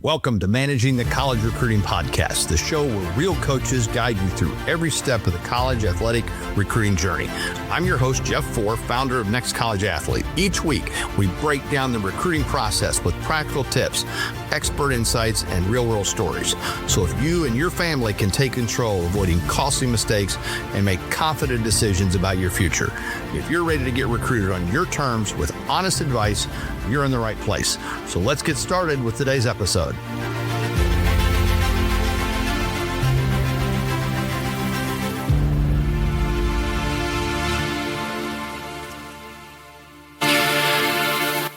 Welcome to Managing the College Recruiting Podcast, the show where real coaches guide you through every step of the college athletic recruiting journey. I'm your host, Jeff Four, founder of Next College Athlete. Each week, we break down the recruiting process with practical tips, expert insights, and real-world stories. So if you and your family can take control, avoiding costly mistakes, and make confident decisions about your future. If you're ready to get recruited on your terms with honest advice, you're in the right place. So let's get started with today's episode.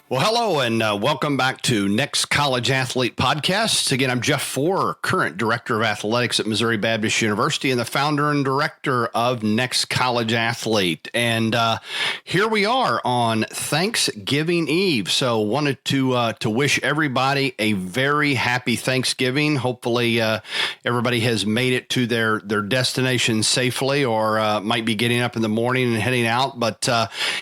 Well, hello, and welcome back to Next College Athlete Podcast. Again, I'm Jeff Four, current Director of Athletics at Missouri Baptist University and the founder and director of Next College Athlete. And here we are on Thanksgiving Eve. So wanted to wish everybody a very happy Thanksgiving. Hopefully everybody has made it to their destination safely, or might be getting up in the morning and heading out. But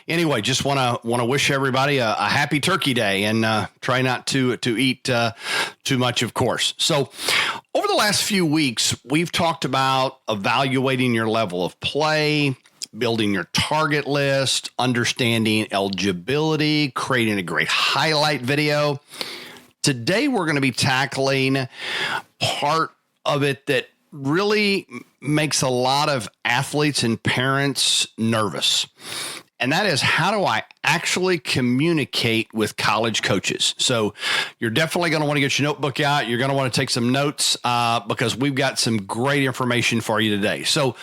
anyway, just want to wish everybody a happy Turkey Day, and try not to eat too much, of course. So over the last few weeks, we've talked about evaluating your level of play, building your target list, understanding eligibility, creating a great highlight video. Today, we're going to be tackling part of it that really makes a lot of athletes and parents nervous. And that is, how do I actually communicate with college coaches? So you're definitely going to want to get your notebook out. You're going to want to take some notes because we've got some great information for you today. So,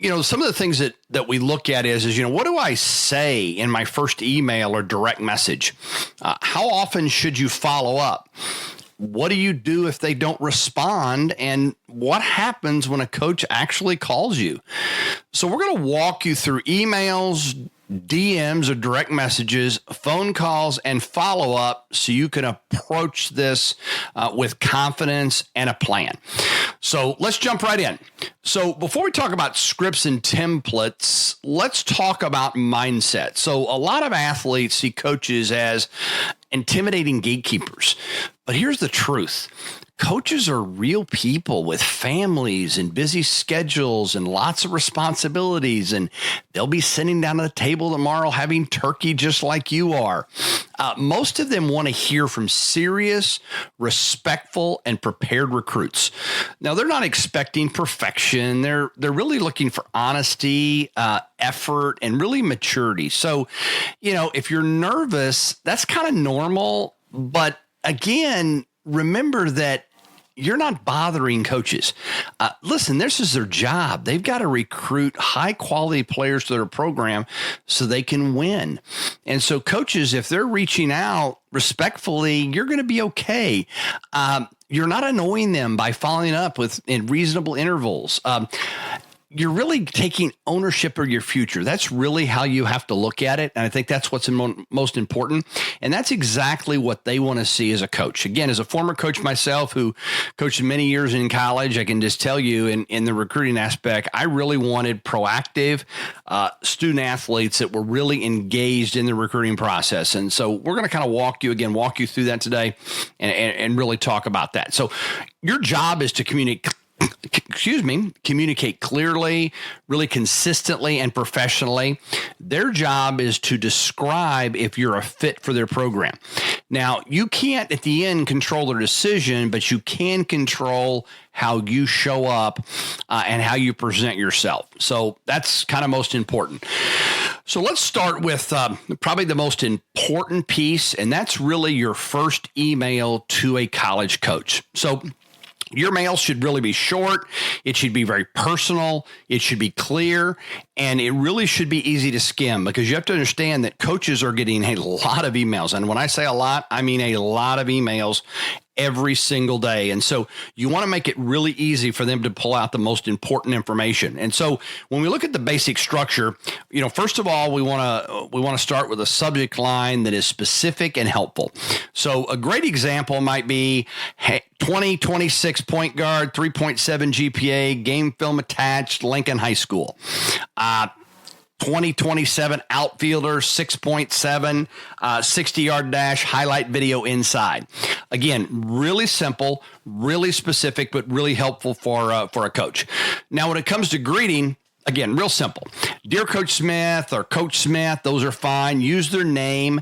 some of the things that we look at is, what do I say in my first email or direct message? How often should you follow up? What do you do if they don't respond? And what happens when a coach actually calls you? So we're going to walk you through emails, DMs or direct messages, phone calls, and follow-up so you can approach this with confidence and a plan. So let's jump right in. So before we talk about scripts and templates, let's talk about mindset. So a lot of athletes see coaches as intimidating gatekeepers. But here's the truth. Coaches are real people with families and busy schedules and lots of responsibilities, and they'll be sitting down at the table tomorrow having turkey just like you are. Most of them want to hear from serious, respectful, and prepared recruits. Now, they're not expecting perfection. They're really looking for honesty, effort, and really maturity. So, if you're nervous, that's kind of normal. But again, remember that you're not bothering coaches. Listen, this is their job. They've got to recruit high quality players to their program so they can win. And so coaches, if they're reaching out respectfully, you're going to be okay. You're not annoying them by following up in reasonable intervals. You're really taking ownership of your future. That's really how you have to look at it. And I think that's what's most important. And that's exactly what they want to see as a coach. Again, as a former coach myself who coached many years in college, I can just tell you in the recruiting aspect, I really wanted proactive student athletes that were really engaged in the recruiting process. And so we're going to kind of walk you through that today and really talk about that. So your job is to communicate clearly, really consistently and professionally. Their job is to describe if you're a fit for their program. Now, you can't at the end control their decision, but you can control how you show up and how you present yourself. So that's kind of most important. So let's start with probably the most important piece, and that's really your first email to a college coach. So your mail should really be short. It should be very personal. It should be clear, and it really should be easy to skim, because you have to understand that coaches are getting a lot of emails. And when I say a lot, I mean a lot of emails every single day. And so you want to make it really easy for them to pull out the most important information. And so when we look at the basic structure, first of all, we want to start with a subject line that is specific and helpful. So a great example might be, hey, 2026 point guard, 3.7 GPA, game film attached, Lincoln High School. 2027 outfielder, 6.7, 60-yard dash, highlight video inside. Again, really simple, really specific, but really helpful for a coach. Now, when it comes to greeting, again, real simple. Dear Coach Smith or Coach Smith, those are fine. Use their name.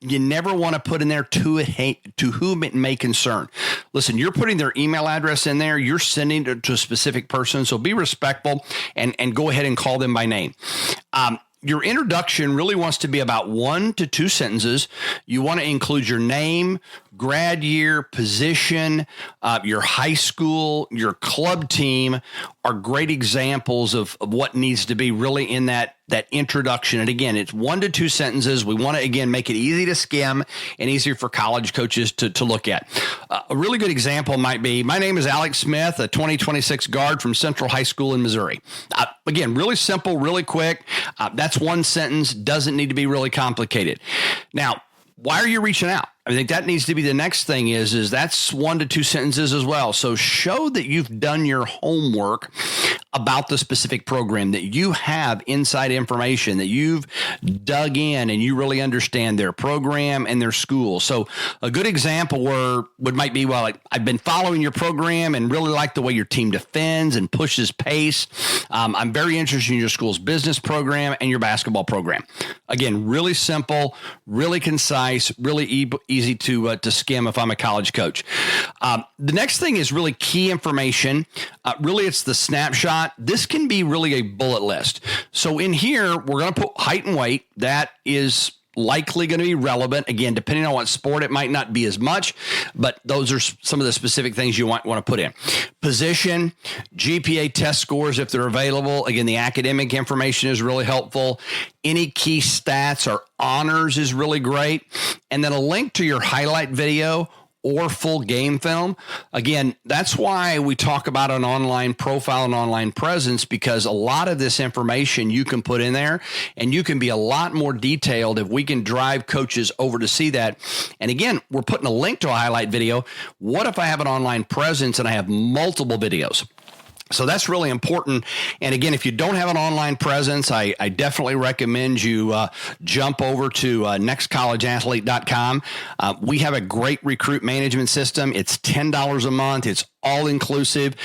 You never want to put in there to whom it may concern. Listen, you're putting their email address in there. You're sending it to a specific person. So be respectful and go ahead and call them by name. Your introduction really wants to be about 1 to 2 sentences. You want to include your name, grad year, position, your high school, your club team are great examples of what needs to be really in that introduction. And again, it's 1 to 2 sentences. We want to, again, make it easy to skim and easier for college coaches to look at. A really good example might be, my name is Alex Smith, a 2026 guard from Central High School in Missouri. Again, really simple, really quick. That's 1 sentence, doesn't need to be really complicated. Now, why are you reaching out? I think that needs to be the next thing is that's 1 to 2 sentences as well. So show that you've done your homework about the specific program, that you have inside information, that you've dug in and you really understand their program and their school. So a good example might be, well, I've been following your program and really like the way your team defends and pushes pace. I'm very interested in your school's business program and your basketball program. Again, really simple, really concise, really easy to skim if I'm a college coach. The next thing is really key information. Really, it's the snapshot. This can be really a bullet list. So in here, we're going to put height and weight. That is likely going to be relevant. Again, depending on what sport, it might not be as much, but those are some of the specific things you want to put in. Position, GPA test scores if they're available. Again, the academic information is really helpful. Any key stats or honors is really great. And then a link to your highlight video or full game film. Again, that's why we talk about an online profile and online presence, because a lot of this information you can put in there and you can be a lot more detailed if we can drive coaches over to see that. And again, we're putting a link to a highlight video. What if I have an online presence and I have multiple videos? So that's really important. And again, if you don't have an online presence, I definitely recommend you jump over to nextcollegeathlete.com. We have a great recruit management system. It's $10 a month. It's all inclusive.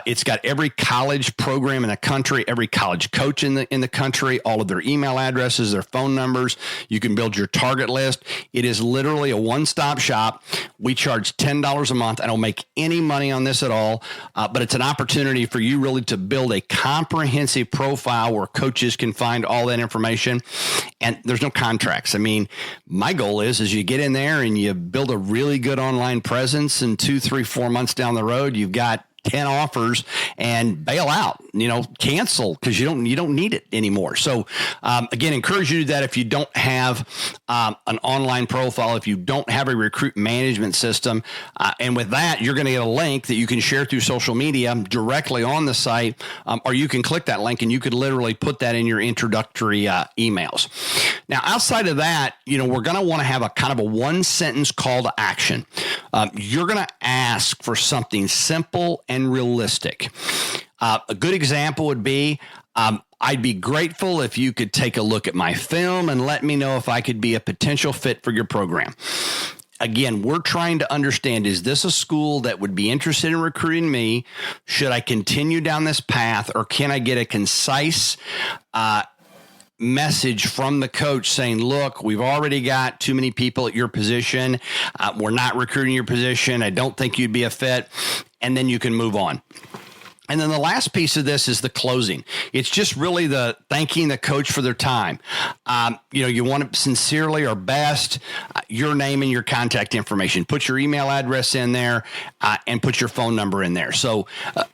It's got every college program in the country, every college coach in the country, all of their email addresses, their phone numbers. You can build your target list. It is literally a one-stop shop. We charge $10 a month. I don't make any money on this at all, but it's an opportunity for you really to build a comprehensive profile where coaches can find all that information. And there's no contracts. I mean, my goal is you get in there and you build a really good online presence, and 2, 3, 4 months down the road, you've got 10 offers and bail out, cancel because you don't need it anymore. So again, encourage you to do that if you don't have an online profile, if you don't have a recruit management system. And with that, you're going to get a link that you can share through social media directly on the site, or you can click that link and you could literally put that in your introductory emails. Now, outside of that, we're going to want to have a kind of a 1-sentence call to action. You're going to ask for something simple and realistic. A good example would be, I'd be grateful if you could take a look at my film and let me know if I could be a potential fit for your program. Again, we're trying to understand, is this a school that would be interested in recruiting me? Should I continue down this path, or can I get a concise message from the coach saying, look, we've already got too many people at your position. We're not recruiting your position. I don't think you'd be a fit. And then you can move on. And then the last piece of this is the closing. It's just really the thanking the coach for their time. You want to sincerely or best your name and your contact information. Put your email address in there and put your phone number in there. So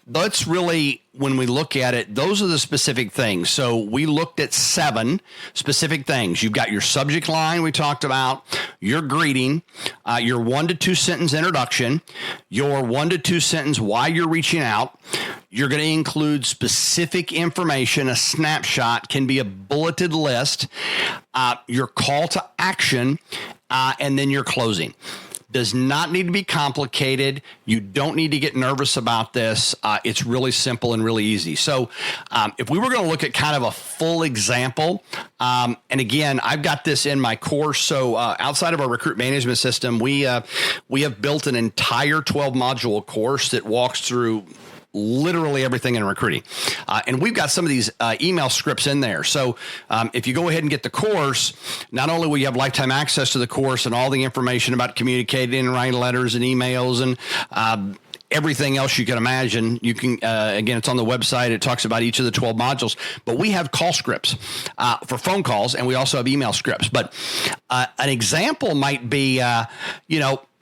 that's really, when we look at it, those are the specific things. So we looked at 7 specific things. You've got your subject line we talked about, your greeting, your 1 to 2 sentence introduction, your 1 to 2 sentence why you're reaching out. You're going to include specific information. A snapshot can be a bulleted list, your call to action, and then your closing. Does not need to be complicated. You don't need to get nervous about this. It's really simple and really easy. So if we were going to look at kind of a full example, and again, I've got this in my course. So outside of our recruit management system, we have built an entire 12-module course that walks through literally everything in recruiting. And we've got some of these email scripts in there. So if you go ahead and get the course, not only will you have lifetime access to the course and all the information about communicating and writing letters and emails and everything else you can imagine. You can, again, it's on the website. It talks about each of the 12 modules, but we have call scripts for phone calls, and we also have email scripts. But an example might be,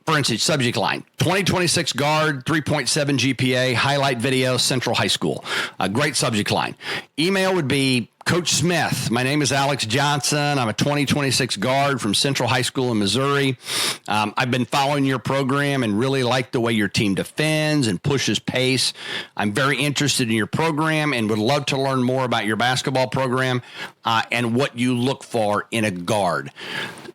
for instance, subject line, 2026 guard, 3.7 GPA, highlight video, Central High School. A great subject line. Email would be, Coach Smith, my name is Alex Johnson. I'm a 2026 guard from Central High School in Missouri. I've been following your program and really like the way your team defends and pushes pace. I'm very interested in your program and would love to learn more about your basketball program and what you look for in a guard.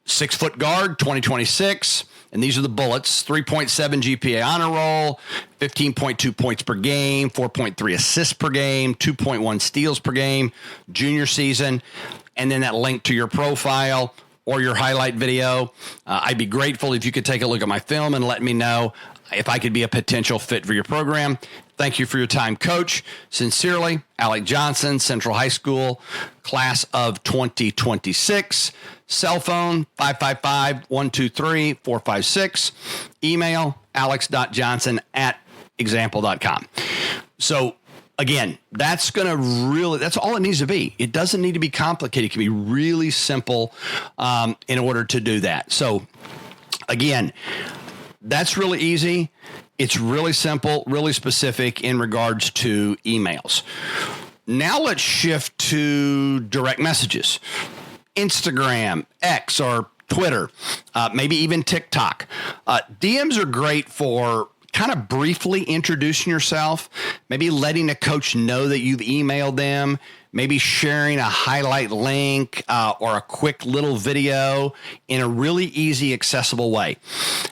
6-foot guard, 2026. And these are the bullets: 3.7 GPA honor roll, 15.2 points per game, 4.3 assists per game, 2.1 steals per game, junior season, and then that link to your profile or your highlight video. I'd be grateful if you could take a look at my film and let me know if I could be a potential fit for your program. Thank you for your time, Coach. Sincerely, Alex Johnson, Central High School, class of 2026. Cell phone, 555-123-456. Email, alex.johnson@example.com. So again, that's all it needs to be. It doesn't need to be complicated. It can be really simple in order to do that. So again, that's really easy. It's really simple, really specific in regards to emails. Now let's shift to direct messages. Instagram, X, or Twitter, maybe even TikTok. DMs are great for kind of briefly introducing yourself, maybe letting a coach know that you've emailed them, maybe sharing a highlight link or a quick little video in a really easy, accessible way.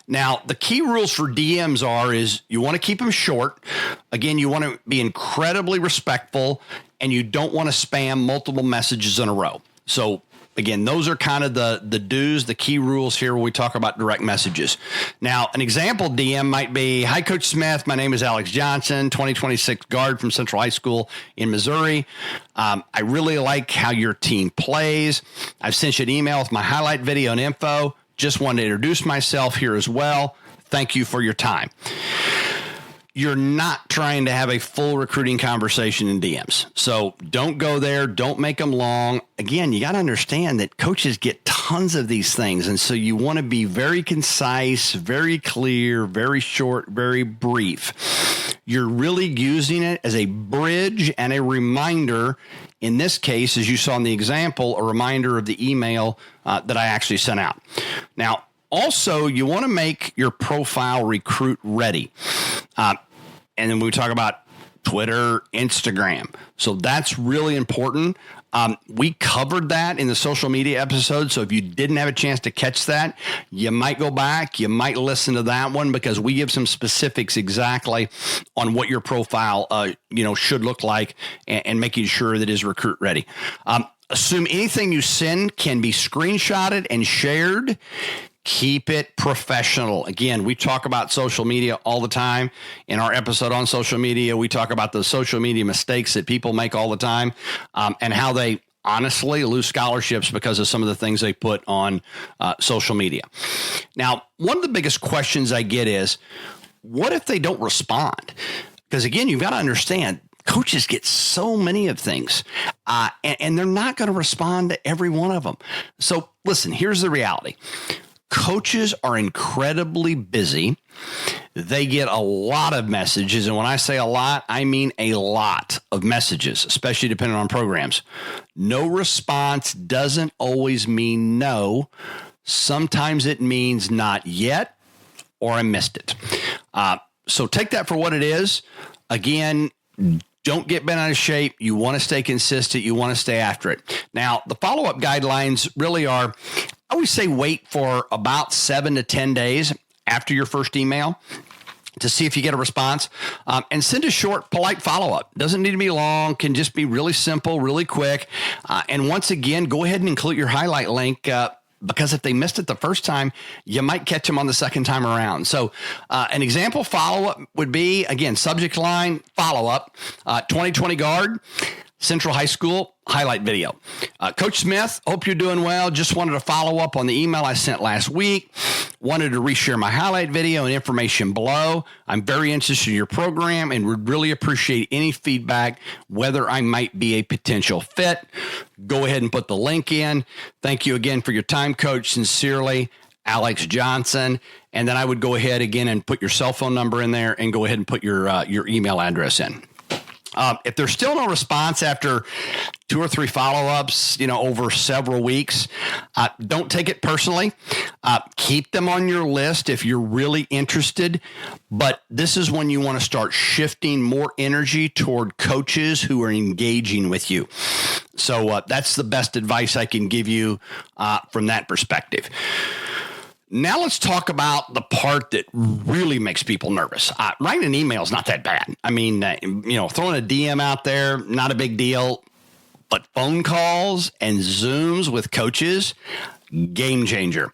Now, the key rules for DMs is you want to keep them short. Again, you want to be incredibly respectful, and you don't want to spam multiple messages in a row. So again, those are kind of the do's, the key rules here when we talk about direct messages. Now, an example DM might be, hi, Coach Smith. My name is Alex Johnson, 2026 guard from Central High School in Missouri. I really like how your team plays. I've sent you an email with my highlight video and info. Just wanted to introduce myself here as well. Thank you for your time. You're not trying to have a full recruiting conversation in DMs. So don't go there. Don't make them long. Again, you got to understand that coaches get tons of these things. And so you want to be very concise, very clear, very short, very brief. You're really using it as a bridge and a reminder. In this case, as you saw in the example, a reminder of the email that I actually sent out. Now, also, you want to make your profile recruit ready. And then we talk about Twitter, Instagram. So that's really important. We covered that in the social media episode. So if you didn't have a chance to catch that, you might go back. You might listen to that one because we give some specifics exactly on what your profile, should look like and making sure that it is recruit ready. Assume anything you send can be screenshotted and shared. Keep it professional. Again, we talk about social media all the time. In our episode on social media, we talk about the social media mistakes that people make all the time and how they honestly lose scholarships because of some of the things they put on social media. Now, one of the biggest questions I get is, what if they don't respond? Because again, you've got to understand, coaches get so many of things, and they're not going to respond to every one of them. So listen, here's the reality. Coaches are incredibly busy. They get a lot of messages. And when I say a lot, I mean a lot of messages, especially depending on programs. No response doesn't always mean no. Sometimes it means not yet or I missed it. So take that for what it is. Again, don't get bent out of shape. You want to stay consistent. You want to stay after it. Now, the follow-up guidelines really are, I always say wait for about 7 to 10 days. after your first email to see if you get a response, and send a short, polite follow-up. Doesn't need to be long, can just be really simple, really quick. And once again, go ahead and include your highlight link, because if they missed it the first time, you might catch them on the second time around. So an example follow-up would be, again, subject line, follow-up, 2020 guard, Central High School, highlight video. Coach Smith, hope you're doing well. Just wanted to follow up on the email I sent last week. Wanted to reshare my highlight video and information below. I'm very interested in your program and would really appreciate any feedback, whether I might be a potential fit. Go ahead and put the link in. Thank you again for your time, Coach. Sincerely, Alex Johnson. And then I would go ahead again and put your cell phone number in there and go ahead and put your email address in. If there's still no response after 2 or 3 follow-ups, over several weeks, don't take it personally. Keep them on your list if you're really interested. But this is when you want to start shifting more energy toward coaches who are engaging with you. So that's the best advice I can give you from that perspective. Now let's talk about the part that really makes people nervous. Writing an email is not that bad. I mean, throwing a DM out there, not a big deal. But phone calls and Zooms with coaches, game changer.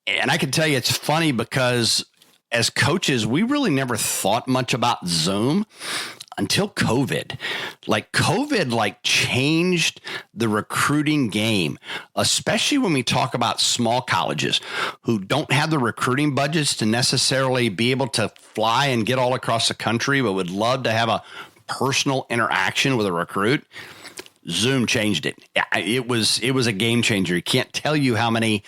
And I can tell you it's funny because as coaches, we really never thought much about Zoom until COVID. COVID changed the recruiting game, especially when we talk about small colleges who don't have the recruiting budgets to necessarily be able to fly and get all across the country, but would love to have a personal interaction with a recruit. Zoom changed it. It was a game changer. You can't tell you how many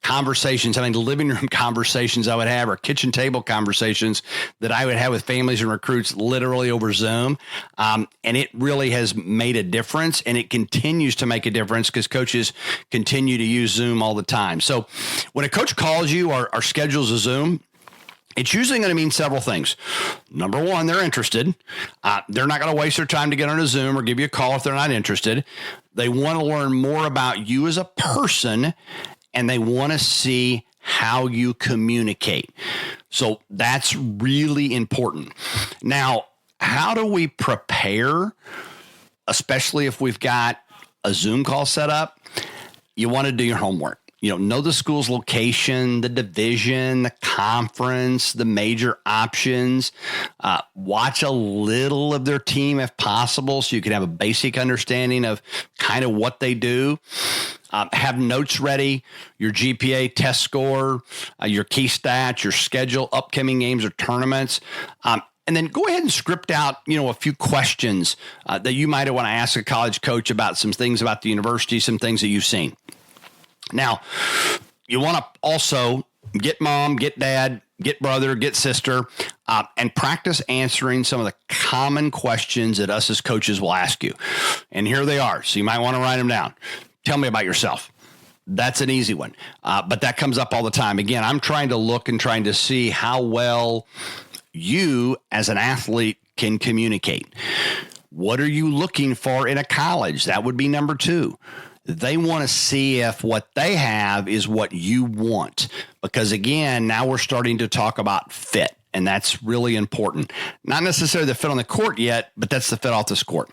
conversations, how many living room conversations I would have, or kitchen table conversations that I would have with families and recruits literally over Zoom. And it really has made a difference, and it continues to make a difference because coaches continue to use Zoom all the time. So when a coach calls you or schedules a Zoom, it's usually going to mean several things. Number one, they're interested. They're not going to waste their time to get on a Zoom or give you a call if they're not interested. They want to learn more about you as a person, and they want to see how you communicate. So that's really important. Now, how do we prepare, especially if we've got a Zoom call set up? You want to do your homework. Know the school's location, the division, the conference, the major options. Watch a little of their team if possible so you can have a basic understanding of kind of what they do. Have notes ready, your GPA test score, your key stats, your schedule, upcoming games or tournaments. And then go ahead and script out, a few questions that you might want to ask a college coach about some things about the university, some things that you've seen. Now, you want to also get mom, get dad, get brother, get sister, and practice answering some of the common questions that us as coaches will ask you. And here they are. So you might want to write them down. Tell me about yourself. That's an easy one. But that comes up all the time. Again, I'm trying to look and trying to see how well you as an athlete can communicate. What are you looking for in a college? That would be number 2. They want to see if what they have is what you want. Because again, now we're starting to talk about fit, and that's really important. Not necessarily the fit on the court yet, but that's the fit off this court.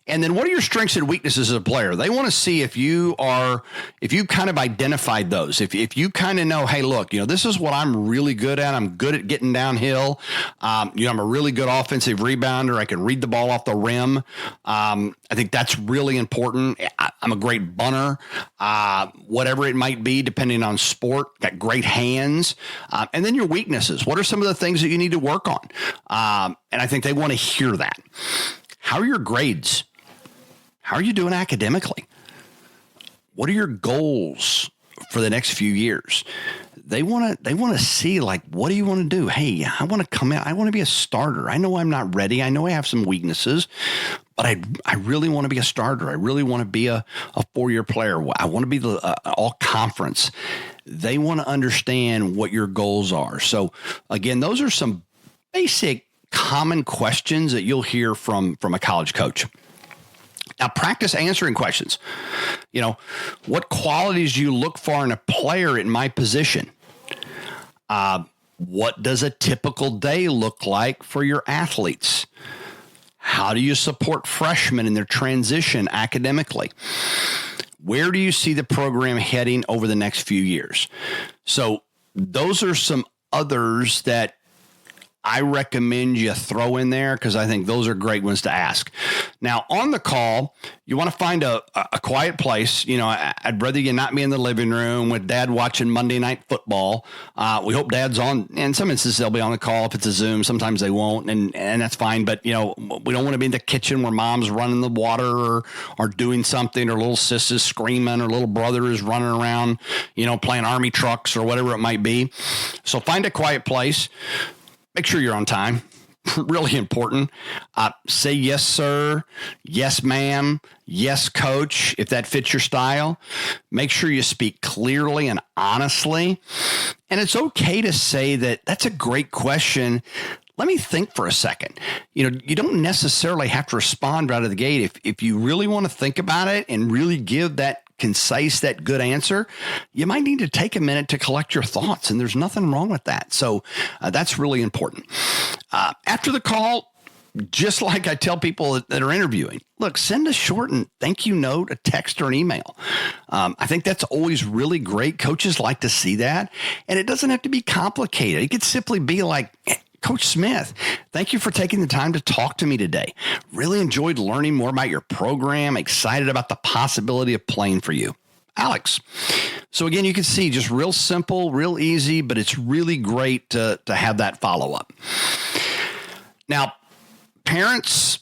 And then what are your strengths and weaknesses as a player? They want to see if you kind of identified those, if you kind of know, hey, look, this is what I'm really good at. I'm good at getting downhill. I'm a really good offensive rebounder. I can read the ball off the rim. I think that's really important. I'm a great bunter, whatever it might be, depending on sport. Got great hands. And then your weaknesses. What are some of the things that you need to work on? And I think they want to hear that. How are your grades? How are you doing academically? What are your goals for the next few years? They want to see, what do you want to do? Hey, I want to come out. I want to be a starter. I know I'm not ready. I know I have some weaknesses, but I really want to be a starter. I really want to be a 4-year player. I want to be the all conference. They want to understand what your goals are. So again, those are some basic common questions that you'll hear from a college coach. Now, practice answering questions. What qualities do you look for in a player in my position? What does a typical day look like for your athletes? How do you support freshmen in their transition academically? Where do you see the program heading over the next few years? So those are some others that I recommend you throw in there because I think those are great ones to ask. Now, on the call, you want to find a quiet place. You know, I'd rather you not be in the living room with Dad watching Monday Night Football. We hope Dad's on. In some instances, they'll be on the call if it's a Zoom. Sometimes they won't, and that's fine. But, you know, we don't want to be in the kitchen where Mom's running the water or doing something, or little sis is screaming, or little brother is running around, you know, playing Army trucks or whatever it might be. So find a quiet place. Make sure you're on time. Really important. Say yes, sir. Yes, ma'am. Yes, coach, if that fits your style. Make sure you speak clearly and honestly. And it's okay to say that that's a great question. Let me think for a second. You know, you don't necessarily have to respond right out of the gate. If you really want to think about it and really give that concise, that good answer, you might need to take a minute to collect your thoughts, and there's nothing wrong with that. So that's really important. After the call, just like I tell people that are interviewing, look, send a short and thank you note, a text or an email. I think that's always really great. Coaches like to see that, and it doesn't have to be complicated. It could simply be like, Coach Smith, thank you for taking the time to talk to me today. Really enjoyed learning more about your program. Excited about the possibility of playing for you. Alex. So again, you can see just real simple, real easy, but it's really great to have that follow up. Now, parents,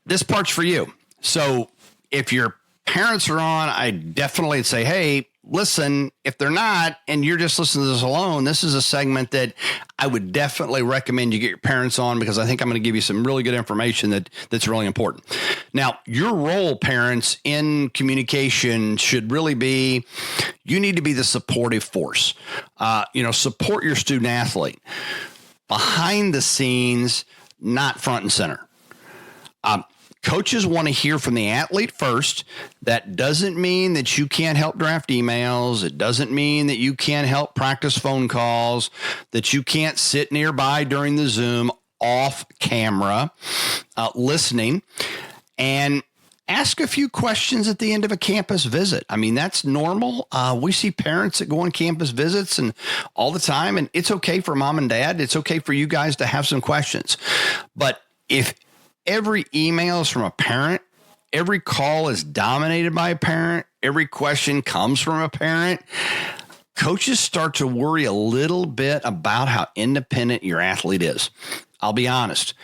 this part's for you. So if your parents are on, I definitely say, hey, listen, if they're not, and you're just listening to this alone, this is a segment that I would definitely recommend you get your parents on, because I think I'm going to give you some really good information that's really important. Now, your role, parents, in communication should really be, you need to be the supportive force. Support your student athlete behind the scenes, not front and center. Coaches want to hear from the athlete first. That doesn't mean that you can't help draft emails. It doesn't mean that you can't help practice phone calls, that you can't sit nearby during the Zoom off camera, listening, and ask a few questions at the end of a campus visit. I mean, that's normal. We see parents that go on campus visits and all the time, and it's okay for mom and dad. It's okay for you guys to have some questions. But if every email is from a parent, every call is dominated by a parent, every question comes from a parent, coaches start to worry a little bit about how independent your athlete is. I'll be honest.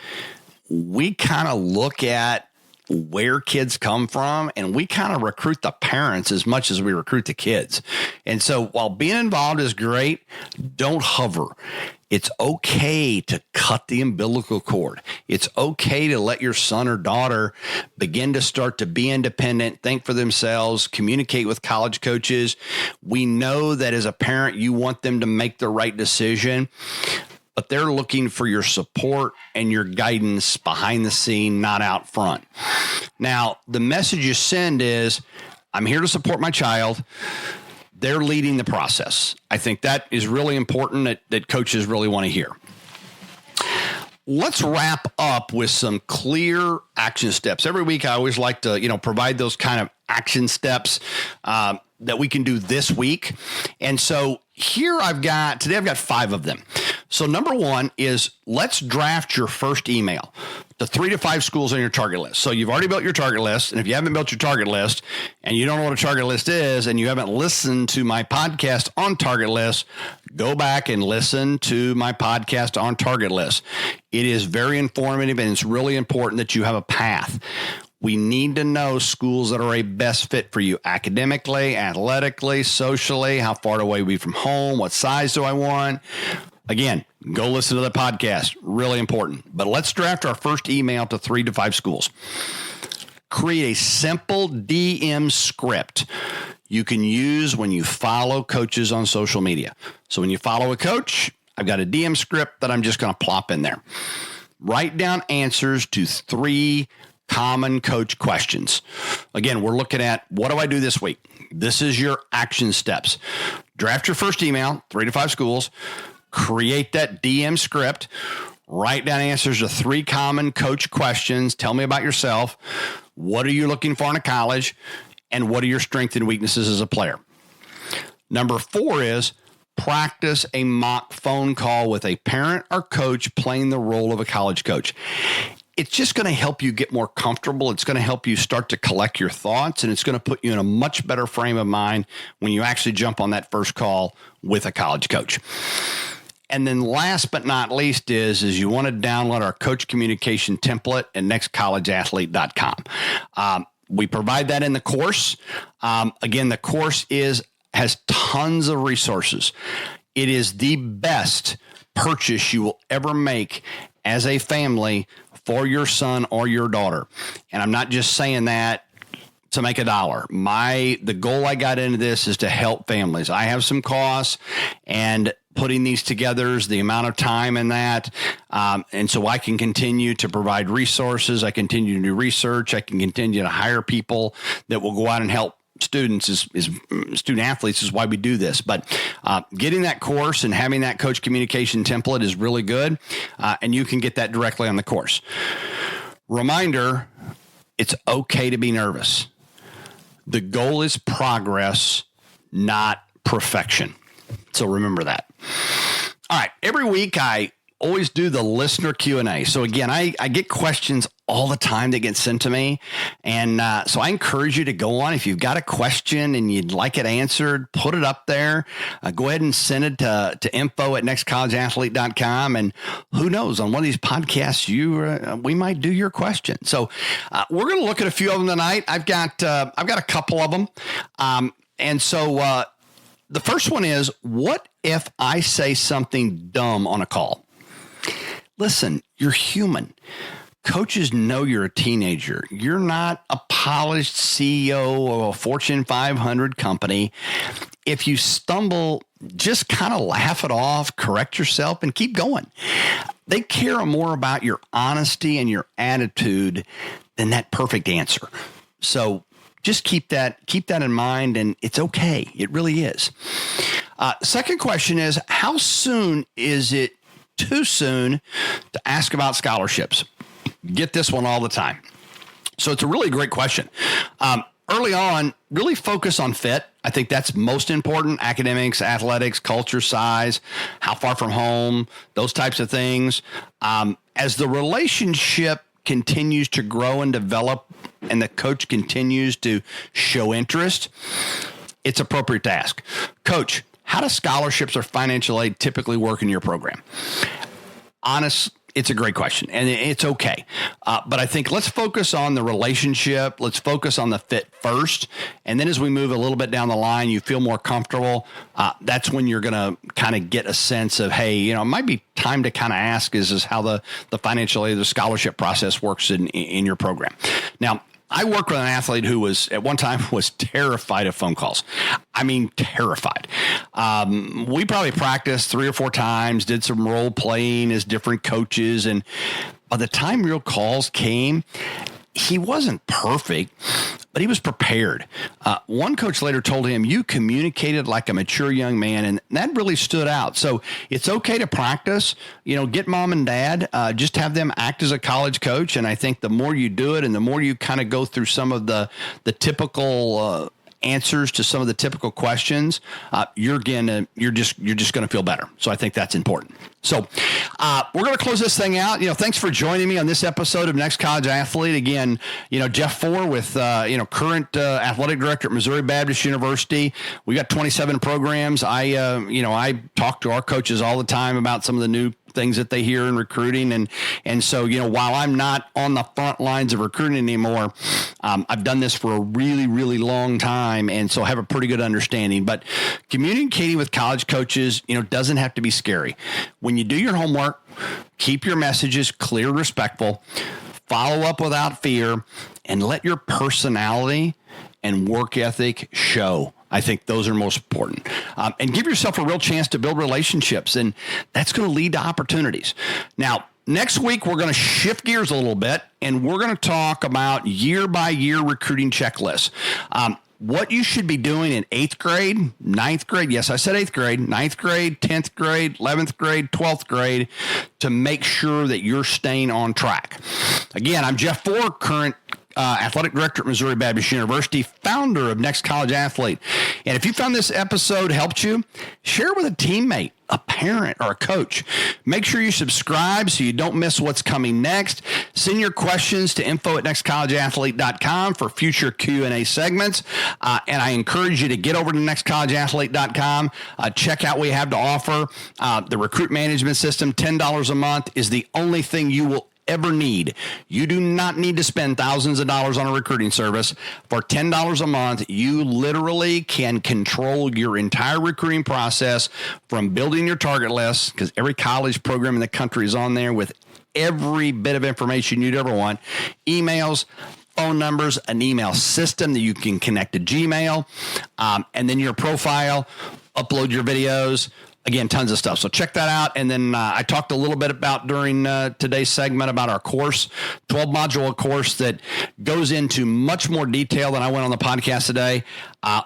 We kind of look at where kids come from, and we kind of recruit the parents as much as we recruit the kids. And so while being involved is great, don't hover. It's okay to cut the umbilical cord. It's okay to let your son or daughter begin to start to be independent, think for themselves, communicate with college coaches. We know that as a parent, you want them to make the right decision, but they're looking for your support and your guidance behind the scene, not out front. Now, the message you send is, I'm here to support my child. They're leading the process. I think that is really important that coaches really want to hear. Let's wrap up with some clear action steps. Every week, I always like to, provide those kind of action steps that we can do this week. And so today I've got 5 of them. So number 1 is, let's draft your first email to 3 to 5 schools on your target list. So you've already built your target list. And if you haven't built your target list and you don't know what a target list is, and you haven't listened to my podcast on target list, go back and listen to my podcast on target list. It is very informative, and it's really important that you have a path. We need to know schools that are a best fit for you academically, athletically, socially, how far away are we from home, what size do I want? Again, go listen to the podcast. Really important. But let's draft our first email to 3 to 5 schools. Create a simple DM script you can use when you follow coaches on social media. So when you follow a coach, I've got a DM script that I'm just going to plop in there. Write down answers to 3 common coach questions. Again, we're looking at, what do I do this week? This is your action steps. Draft your first email, 3 to 5 schools. create that DM script, write down answers to 3 common coach questions. Tell me about yourself. What are you looking for in a college? And what are your strengths and weaknesses as a player? Number 4 is practice a mock phone call with a parent or coach playing the role of a college coach. It's just going to help you get more comfortable. It's going to help you start to collect your thoughts, and it's going to put you in a much better frame of mind when you actually jump on that first call with a college coach. And then last but not least is you want to download our coach communication template at nextcollegeathlete.com. We provide that in the course. Again, the course has tons of resources. It is the best purchase you will ever make as a family for your son or your daughter. And I'm not just saying that to make a dollar. The goal I got into this is to help families. I have some costs, and putting these together is the amount of time in that. And so I can continue to provide resources. I continue to do research. I can continue to hire people that will go out and help students student athletes is why we do this. But getting that course and having that coach communication template is really good. And you can get that directly on the course. Reminder, it's okay to be nervous. The goal is progress, not perfection. So remember that. All right. Every week I always do the listener Q&A. So again, I get questions all the time that get sent to me. And so I encourage you to go on. If you've got a question and you'd like it answered, put it up there. Go ahead and send it to info@nextcollegeathlete.com. And who knows, on one of these podcasts, we might do your question. So we're going to look at a few of them tonight. I've got a couple of them. And so the first one is, what if I say something dumb on a call? Listen, you're human. Coaches know you're a teenager. You're not a polished CEO of a Fortune 500 company. If you stumble, just kind of laugh it off, correct yourself, and keep going. They care more about your honesty and your attitude than that perfect answer. So just keep that in mind, and it's okay. It really is. Second question is, how soon is it too soon to ask about scholarships? Get this one all the time. So it's a really great question. Early on, really focus on fit. I think that's most important. Academics, athletics, culture, size, how far from home, those types of things. As the relationship continues to grow and develop and the coach continues to show interest, it's appropriate to ask, Coach, how do scholarships or financial aid typically work in your program? Honest, it's a great question, and it's okay. But I think let's focus on the relationship. Let's focus on the fit first. And then as we move a little bit down the line, you feel more comfortable. That's when you're going to kind of get a sense of, hey, it might be time to kind of ask is how the financial aid, the scholarship process works in your program. Now, I worked with an athlete who at one time was terrified of phone calls. I mean, terrified. We probably practiced 3 or 4 times, did some role playing as different coaches. And by the time real calls came, he wasn't perfect, but he was prepared. One coach later told him, you communicated like a mature young man, and that really stood out. So it's okay to practice, get mom and dad, just have them act as a college coach. And I think the more you do it and the more you kind of go through some of the typical answers to some of the typical questions, you're just going to feel better. So I think that's important. So we're going to close this thing out. Thanks for joining me on this episode of Next College Athlete. Again, Jeff Four with current athletic director at Missouri Baptist University. We got 27 programs. I talk to our coaches all the time about some of the new things that they hear in recruiting. And so, while I'm not on the front lines of recruiting anymore, I've done this for a really, really long time. And so I have a pretty good understanding, but communicating with college coaches, doesn't have to be scary. When you do your homework, keep your messages clear and respectful, follow up without fear, and let your personality and work ethic show. I think those are most important. And give yourself a real chance to build relationships, and that's going to lead to opportunities. Now, next week, we're going to shift gears a little bit, and we're going to talk about year-by-year recruiting checklists. what you should be doing in 8th grade, 9th grade. Yes, I said 8th grade, 9th grade, 10th grade, 11th grade, 12th grade to make sure that you're staying on track. Again, I'm Jeff Four, current athletic director at Missouri Baptist University, founder of Next College Athlete. And if you found this episode helped you, share it with a teammate, a parent, or a coach. Make sure you subscribe so you don't miss what's coming next. Send your questions to info@nextcollegeathlete.com for future Q&A segments. And I encourage you to get over to nextcollegeathlete.com. Check out what we have to offer. The recruit management system, $10 a month, is the only thing you will ever need. You do not need to spend thousands of dollars on a recruiting service. For $10 a month, you literally can control your entire recruiting process, from building your target list, because every college program in the country is on there with every bit of information you'd ever want, emails, phone numbers, an email system that you can connect to Gmail, and then your profile, upload your videos. Again, tons of stuff. So check that out. And then I talked a little bit about during today's segment about our course, 12-module course that goes into much more detail than I went on the podcast today,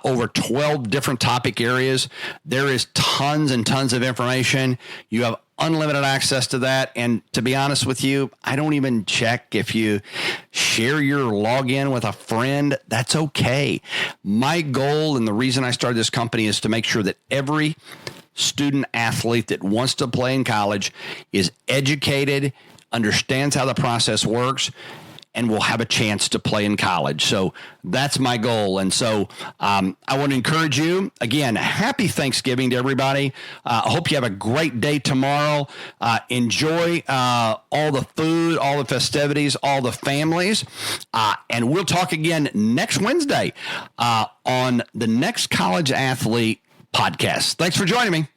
over 12 different topic areas. There is tons and tons of information. You have unlimited access to that. And to be honest with you, I don't even check if you share your login with a friend. That's okay. My goal and the reason I started this company is to make sure that every student athlete that wants to play in college is educated, understands how the process works, and will have a chance to play in college. So that's my goal. And so I want to encourage you, again, happy Thanksgiving to everybody. I hope you have a great day tomorrow. Enjoy all the food, all the festivities, all the families. And we'll talk again next Wednesday on the Next College Athlete podcast. Thanks for joining me.